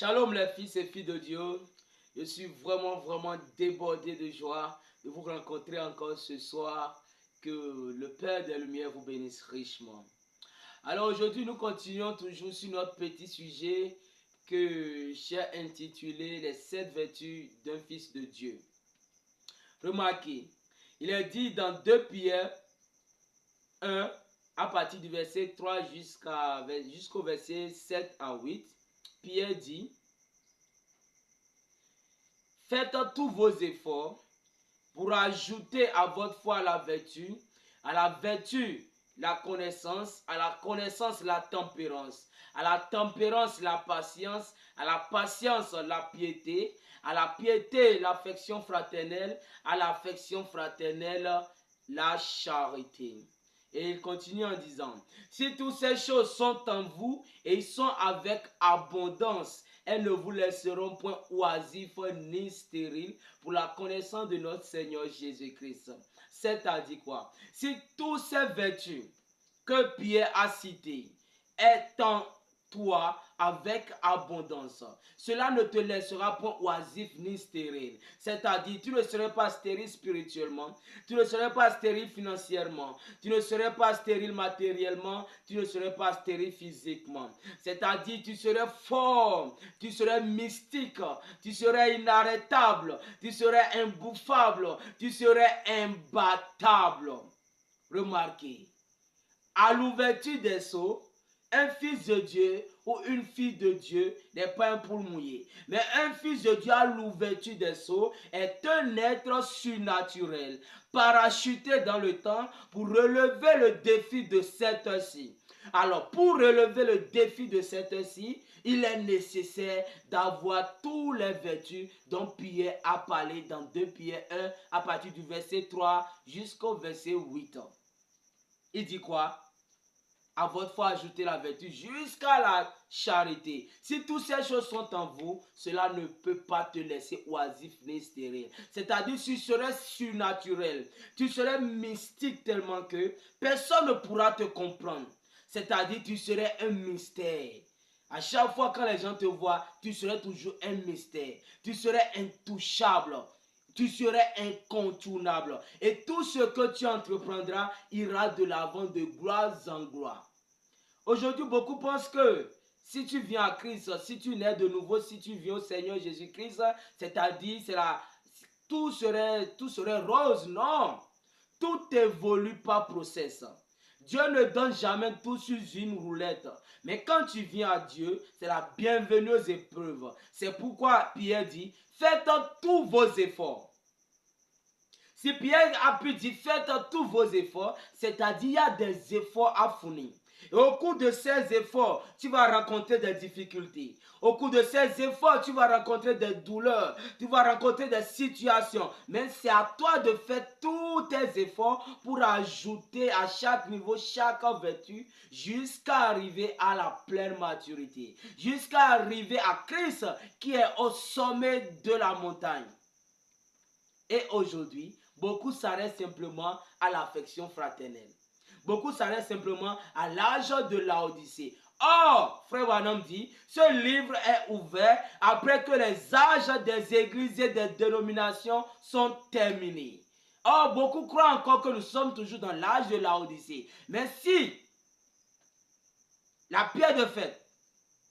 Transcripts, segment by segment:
Shalom les fils et filles de Dieu. Je suis vraiment débordé de joie de vous rencontrer encore ce soir. Que le Père des Lumières vous bénisse richement. Alors aujourd'hui nous continuons toujours sur notre petit sujet que j'ai intitulé les 7 vertus d'un fils de Dieu. Remarquez, il est dit dans 2 Pierre 1 à partir du verset 3 jusqu'au verset 7 à 8. Pierre dit: faites tous vos efforts pour ajouter à votre foi la vertu, à la vertu la connaissance, à la connaissance la tempérance, à la tempérance la patience, à la patience la piété, à la piété l'affection fraternelle, à l'affection fraternelle la charité. Et il continue en disant: si toutes ces choses sont en vous et ils sont avec abondance, elles ne vous laisseront point oisifs ni stériles pour la connaissance de notre Seigneur Jésus-Christ. C'est-à-dire quoi? Si toutes ces vertus que Pierre a citées est en toi avec abondance, cela ne te laissera point oisif ni stérile. C'est-à-dire, tu ne serais pas stérile spirituellement, tu ne serais pas stérile financièrement, tu ne serais pas stérile matériellement, tu ne serais pas stérile physiquement. C'est-à-dire, tu serais fort, tu serais mystique, tu serais inarrêtable, tu serais imbouffable, tu serais imbattable. Remarquez, à l'ouverture des sceaux, un fils de Dieu ou une fille de Dieu n'est pas un poule mouillé. Mais un fils de Dieu à l'ouverture des sceaux est un être surnaturel, parachuté dans le temps pour relever le défi de cette heure-ci. Alors, pour relever le défi de cette heure-ci, il est nécessaire d'avoir toutes les vertus dont Pierre a parlé dans 2 Pierre 1 à partir du verset 3 jusqu'au verset 8. Il dit quoi? À votre foi ajoutez la vertu jusqu'à la charité. Si toutes ces choses sont en vous, cela ne peut pas te laisser oisif ni stérile. C'est-à-dire tu serais surnaturel, tu serais mystique tellement que personne ne pourra te comprendre. C'est-à-dire tu serais un mystère. À chaque fois quand les gens te voient, tu serais toujours un mystère. Tu serais intouchable. Tu serais incontournable. Et tout ce que tu entreprendras ira de l'avant de gloire en gloire. Aujourd'hui, beaucoup pensent que si tu viens à Christ, si tu nais de nouveau, si tu viens au Seigneur Jésus-Christ, c'est-à-dire tout serait rose. Non. Tout évolue par process. Dieu ne donne jamais tout sur une roulette. Mais quand tu viens à Dieu, c'est la bienvenue aux épreuves. C'est pourquoi Pierre dit: faites tous vos efforts. Si Pierre a pu dire faites tous vos efforts, c'est-à-dire il y a des efforts à fournir. Et au cours de ces efforts, tu vas rencontrer des difficultés. Au cours de ces efforts, tu vas rencontrer des douleurs. Tu vas rencontrer des situations. Mais c'est à toi de faire tous tes efforts pour ajouter à chaque niveau, chaque vertu, jusqu'à arriver à la pleine maturité. Jusqu'à arriver à Christ qui est au sommet de la montagne. Et aujourd'hui, beaucoup s'arrêtent simplement à l'affection fraternelle. Beaucoup s'arrêtent simplement à l'âge de Laodicée. Or, Frère Branham dit, ce livre est ouvert après que les âges des églises et des dénominations sont terminés. Or, beaucoup croient encore que nous sommes toujours dans l'âge de Laodicée. Mais si la pierre de fête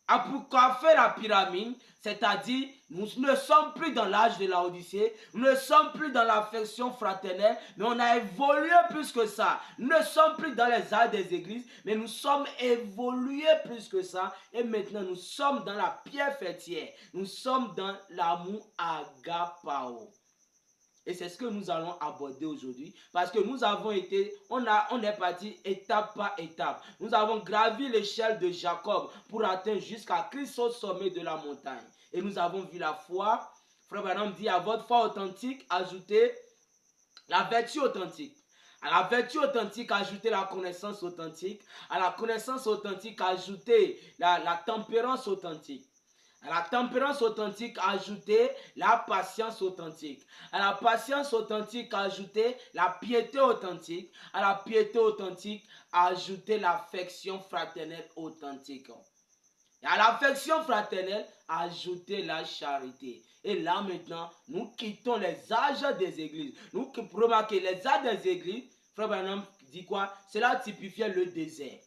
a pour fait la pyramide, c'est-à-dire nous ne sommes plus dans l'âge de Laodicée, nous ne sommes plus dans l'affection fraternelle, mais on a évolué plus que ça. Nous ne sommes plus dans les âges des églises, mais nous sommes évolués plus que ça. Et maintenant, nous sommes dans la pierre fêtière. Nous sommes dans l'amour agapao. Et c'est ce que nous allons aborder aujourd'hui. Parce que nous avons été, on est parti étape par étape. Nous avons gravi l'échelle de Jacob pour atteindre jusqu'à Christ au sommet de la montagne. Et nous avons vu la foi. Frère Branham dit: à votre foi authentique, ajoutez la vertu authentique. À la vertu authentique, ajoutez la connaissance authentique. À la connaissance authentique, ajoutez la tempérance authentique. À la tempérance authentique, ajoutez la patience authentique. À la patience authentique, ajoutez la piété authentique. À la piété authentique, ajoutez l'affection fraternelle authentique. Et à l'affection fraternelle, ajoutez la charité. Et là maintenant, nous quittons les âges des églises. Nous remarquez, les âges des églises, Frère Branham dit quoi? Cela typifiait le désert.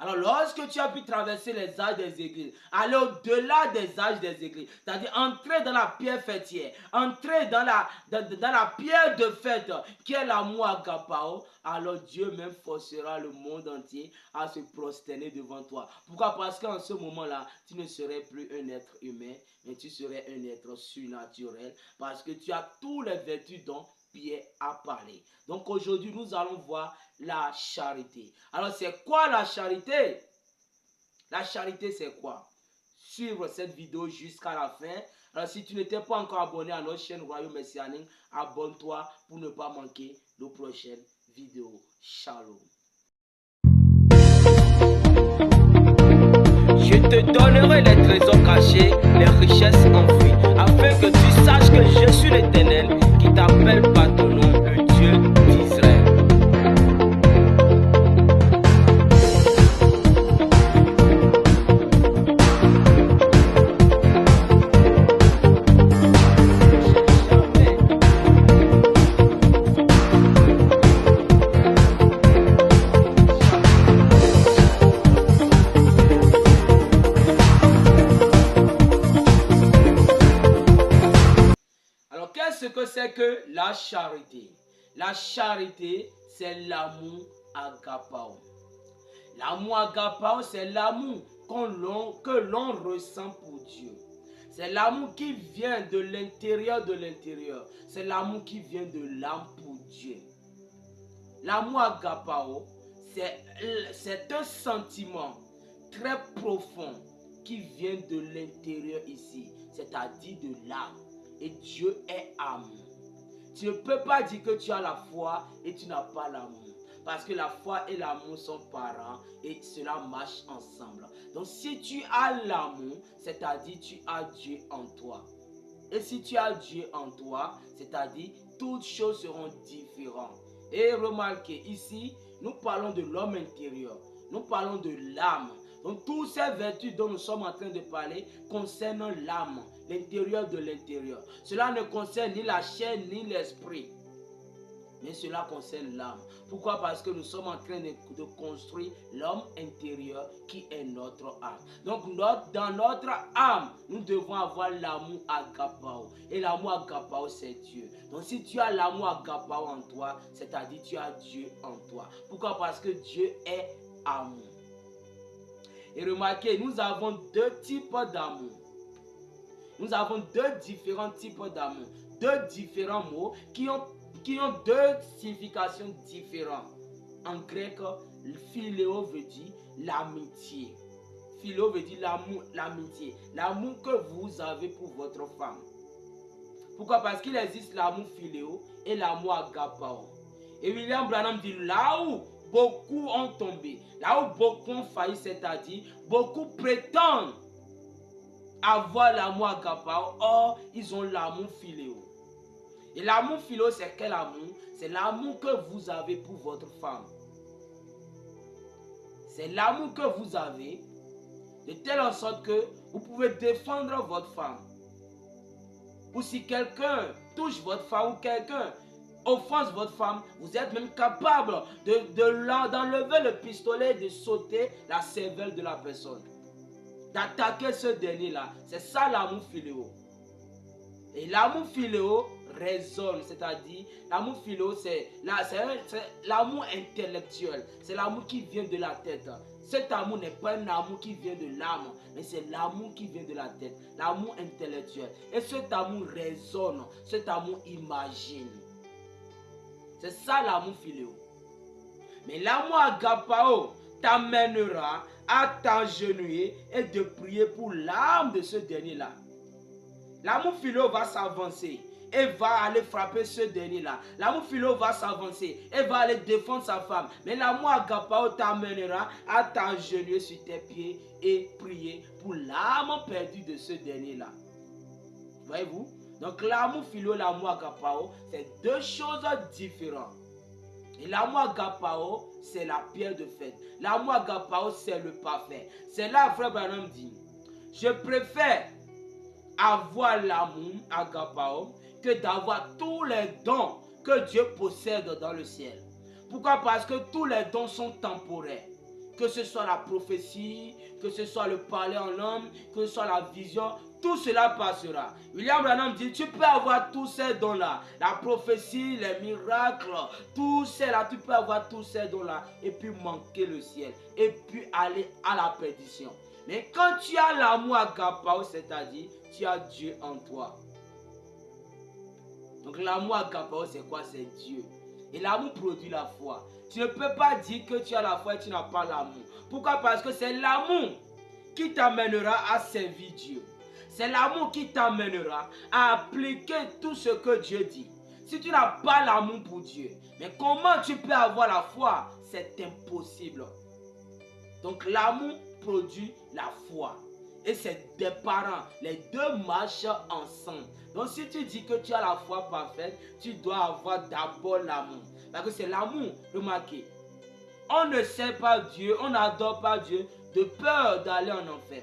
Alors, lorsque tu as pu traverser les âges des églises, aller au-delà des âges des églises, c'est-à-dire entrer dans la pierre fêtière, entrer dans la pierre de fête qui est l'amour agapao, alors Dieu même forcera le monde entier à se prosterner devant toi. Pourquoi? Parce qu'en ce moment-là, tu ne serais plus un être humain, mais tu serais un être surnaturel, parce que tu as tous les vertus dont Pierre a parlé. Donc aujourd'hui, nous allons voir la charité. Alors, c'est quoi la charité? La charité, c'est quoi? Suivre cette vidéo jusqu'à la fin. Alors, si tu n'étais pas encore abonné à notre chaîne Royaume Messianique, abonne-toi pour ne pas manquer nos prochaines vidéos. Shalom. Je te donnerai les trésors cachés, les richesses enfuies, afin que tu saches que je suis l'Éternel qui t'appelle par ton nom, le Dieu d'Israël. Qu'est-ce que c'est que la charité? La charité, c'est l'amour agapao. L'amour agapao, c'est l'amour que l'on ressent pour Dieu. C'est l'amour qui vient de l'intérieur de l'intérieur. C'est l'amour qui vient de l'âme pour Dieu. L'amour agapao, c'est un sentiment très profond qui vient de l'intérieur ici, c'est-à-dire de l'âme. Et Dieu est amour. Tu ne peux pas dire que tu as la foi et tu n'as pas l'amour. Parce que la foi et l'amour sont parents et cela marche ensemble. Donc si tu as l'amour, c'est-à-dire tu as Dieu en toi. Et si tu as Dieu en toi, c'est-à-dire toutes choses seront différentes. Et remarquez, ici, nous parlons de l'homme intérieur. Nous parlons de l'âme. Donc toutes ces vertus dont nous sommes en train de parler concernent l'âme, l'intérieur de l'intérieur. Cela ne concerne ni la chair ni l'esprit, mais cela concerne l'âme. Pourquoi? Parce que nous sommes en train de construire l'homme intérieur qui est notre âme. Donc dans notre âme, nous devons avoir l'amour agapao. Et l'amour agapao, c'est Dieu. Donc si tu as l'amour agapao en toi, c'est-à-dire tu as Dieu en toi. Pourquoi? Parce que Dieu est amour. Et remarquez, nous avons deux types d'amour. Nous avons deux différents types d'amour. Deux différents mots qui ont deux significations différentes. En grec, philéo veut dire l'amitié. Philéo veut dire l'amour, l'amitié. L'amour que vous avez pour votre femme. Pourquoi? Parce qu'il existe l'amour philéo et l'amour agapao. Et William Branham dit là où beaucoup ont tombé, là où beaucoup ont failli, c'est-à-dire beaucoup prétendent avoir l'amour agapao, or ils ont l'amour philéo. Et l'amour philéo, c'est quel amour? C'est l'amour que vous avez pour votre femme. C'est l'amour que vous avez de telle sorte que vous pouvez défendre votre femme. Ou si quelqu'un touche votre femme ou quelqu'un offense votre femme, vous êtes même capable d'enlever le pistolet et de sauter la cervelle de la personne. D'attaquer ce dernier-là. C'est ça l'amour philéo. Et l'amour philéo résonne, c'est-à-dire l'amour philéo, c'est l'amour intellectuel. C'est l'amour qui vient de la tête. Cet amour n'est pas un amour qui vient de l'âme, mais c'est l'amour qui vient de la tête, l'amour intellectuel. Et cet amour résonne, cet amour imagine. C'est ça l'amour philéo. Mais l'amour agapao t'amènera à t'agenouiller et de prier pour l'âme de ce dernier-là. L'amour philéo va s'avancer et va aller frapper ce dernier-là. L'amour philéo va s'avancer et va aller défendre sa femme. Mais l'amour agapao t'amènera à t'agenouiller sur tes pieds et prier pour l'âme perdue de ce dernier-là. Voyez-vous? Donc l'amour philéo et l'amour agapao, c'est deux choses différentes. Et l'amour agapao, c'est la pierre de fête. L'amour agapao, c'est le parfait. C'est là, frère Branham dit, Je préfère avoir l'amour agapao que d'avoir tous les dons que Dieu possède dans le ciel. Pourquoi? Parce que tous les dons sont temporaires. Que ce soit la prophétie, que ce soit le parler en langue, que ce soit la vision, tout cela passera. William Branham dit, tu peux avoir tous ces dons-là, la prophétie, les miracles, tout cela, tu peux avoir tous ces dons-là et puis manquer le ciel et puis aller à la perdition. Mais quand tu as l'amour agapao, c'est-à-dire tu as Dieu en toi. Donc l'amour agapao, c'est quoi? C'est Dieu. Et l'amour produit la foi. Tu ne peux pas dire que tu as la foi et tu n'as pas l'amour. Pourquoi? Parce que c'est l'amour qui t'amènera à servir Dieu. C'est l'amour qui t'amènera à appliquer tout ce que Dieu dit. Si tu n'as pas l'amour pour Dieu, mais comment tu peux avoir la foi? C'est impossible. Donc l'amour produit la foi. Et c'est des parents. Les deux marchent ensemble. Donc si tu dis que tu as la foi parfaite, tu dois avoir d'abord l'amour. Parce que c'est l'amour. Remarquez. On ne sait pas Dieu, on n'adore pas Dieu de peur d'aller en enfer.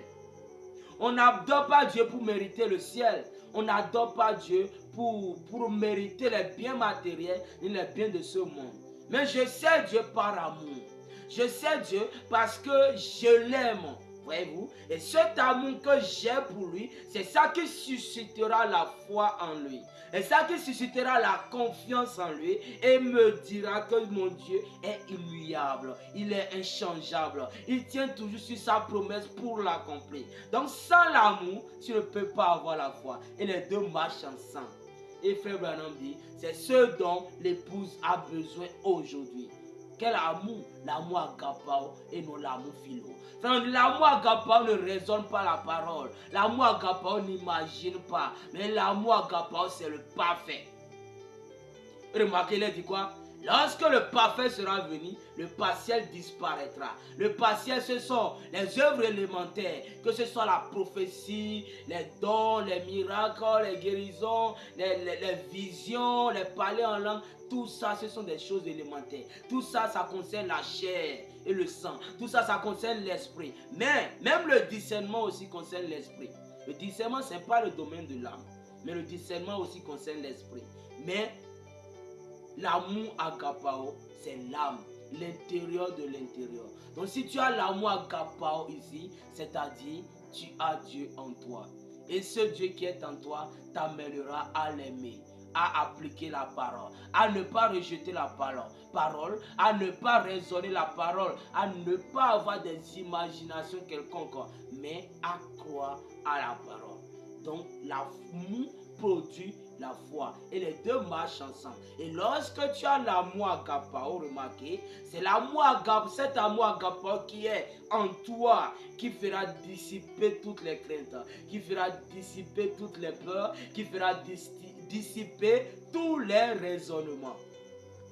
On n'adore pas Dieu pour mériter le ciel. On n'adore pas Dieu pour mériter les biens matériels et les biens de ce monde. Mais je sais Dieu par amour. Je sais Dieu parce que je l'aime. Voyez-vous? Et cet amour que j'ai pour lui, c'est ça qui suscitera la foi en lui. Et ça qui suscitera la confiance en lui et me dira que mon Dieu est immuable, il est inchangeable, il tient toujours sur sa promesse pour l'accomplir. Donc sans l'amour, tu ne peux pas avoir la foi. Et les deux marchent ensemble. Et Frère Branham dit, c'est ce dont l'épouse a besoin aujourd'hui. Quel amour? L'amour agapao et non l'amour philo. L'amour agapao ne raisonne pas la parole. L'amour agapao n'imagine pas. Mais l'amour agapao, c'est le parfait. Remarquez, il a dit quoi? Lorsque le parfait sera venu, le partiel disparaîtra. Le partiel, ce sont les œuvres élémentaires, que ce soit la prophétie, les dons, les miracles, les guérisons, les visions, les parler en langue. Tout ça, ce sont des choses élémentaires. Tout ça, ça concerne la chair et le sang. Tout ça, ça concerne l'esprit. Mais même le discernement aussi concerne l'esprit. Le discernement, ce n'est pas le domaine de l'âme. Mais le discernement aussi concerne l'esprit. Mais l'amour agapao, c'est l'âme, l'intérieur de l'intérieur. Donc si tu as l'amour agapao ici, c'est-à-dire tu as Dieu en toi. Et ce Dieu qui est en toi t'amènera à l'aimer, à appliquer la parole, à ne pas rejeter la parole, à ne pas raisonner la parole, à ne pas avoir des imaginations quelconques, mais à croire à la parole. Donc l'amour produit la foi et les deux marchent ensemble. Et lorsque tu as l'amour agapao, remarquez, c'est l'amour agapao, cet amour agapao qui est en toi, qui fera dissiper toutes les craintes, qui fera dissiper toutes les peurs, qui fera dissiper tous les raisonnements.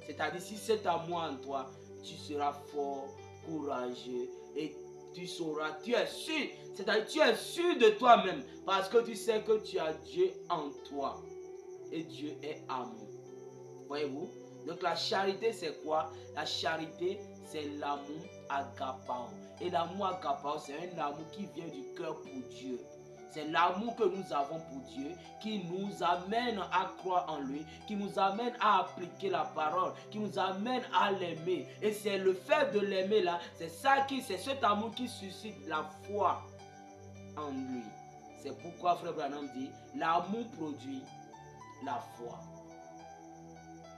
C'est-à-dire, si cet amour en toi, tu seras fort, courageux et tu sauras, tu es sûr, c'est-à-dire tu es sûr de toi-même parce que tu sais que tu as Dieu en toi et Dieu est amour. Voyez-vous? Donc la charité c'est quoi? La charité c'est l'amour agapao. Et l'amour agapao c'est un amour qui vient du cœur pour Dieu. C'est l'amour que nous avons pour Dieu qui nous amène à croire en lui, qui nous amène à appliquer la parole, qui nous amène à l'aimer. Et c'est le fait de l'aimer là, c'est cet amour qui suscite la foi en lui. C'est pourquoi Frère Branham dit, l'amour produit la foi.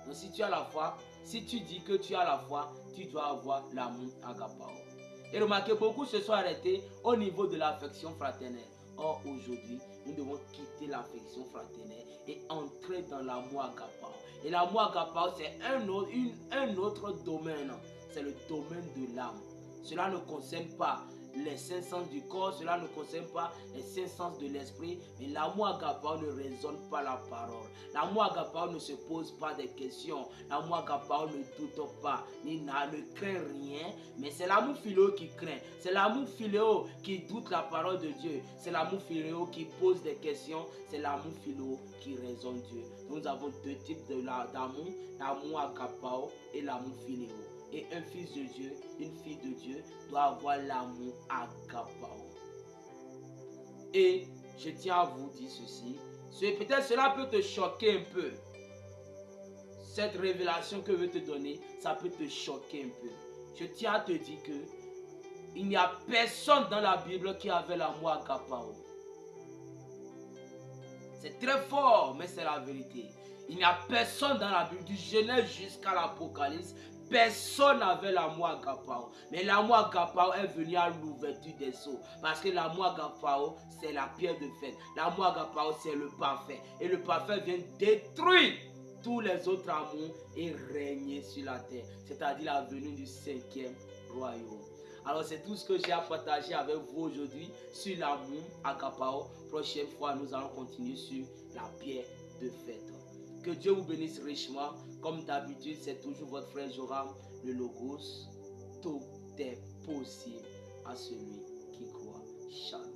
Donc si tu as la foi, si tu dis que tu as la foi, tu dois avoir l'amour agapao. Et remarquez, beaucoup se sont arrêtés au niveau de l'affection fraternelle. Or, aujourd'hui, nous devons quitter l'affection fraternelle et entrer dans l'amour agapao. Et l'amour agapao, c'est un autre domaine. C'est le domaine de l'âme. Cela ne concerne pas les cinq sens du corps, cela ne concerne pas les cinq sens de l'esprit. Mais l'amour agapao ne raisonne pas la parole. L'amour agapao ne se pose pas des questions. L'amour agapao ne doute pas, ne craint rien. Mais c'est l'amour philéo qui craint. C'est l'amour philéo qui doute la parole de Dieu. C'est l'amour philéo qui pose des questions. C'est l'amour philéo qui raisonne Dieu. Nous avons deux types d'amour, l'amour agapao et l'amour philéo. Et un fils de Dieu, une fille de Dieu doit avoir l'amour agapao. Et je tiens à vous dire ceci. Peut-être cela peut te choquer un peu. Cette révélation que je veux te donner, ça peut te choquer un peu. Je tiens à te dire que il n'y a personne dans la Bible qui avait l'amour agapao. C'est très fort, mais c'est la vérité. Il n'y a personne dans la Bible, du Genèse jusqu'à l'Apocalypse, personne n'avait l'amour agapao. Mais l'amour agapao est venu à l'ouverture des eaux. Parce que l'amour agapao, c'est la pierre de fer. L'amour agapao, c'est le parfait. Et le parfait vient détruire tous les autres amours et régner sur la terre. C'est-à-dire la venue du 5e royaume. Alors c'est tout ce que j'ai à partager avec vous aujourd'hui sur l'amour agapao. Prochaine fois, nous allons continuer sur la pierre de fête. Que Dieu vous bénisse richement. Comme d'habitude, c'est toujours votre frère Joram, le Logos. Tout est possible à celui qui croit. Shalom.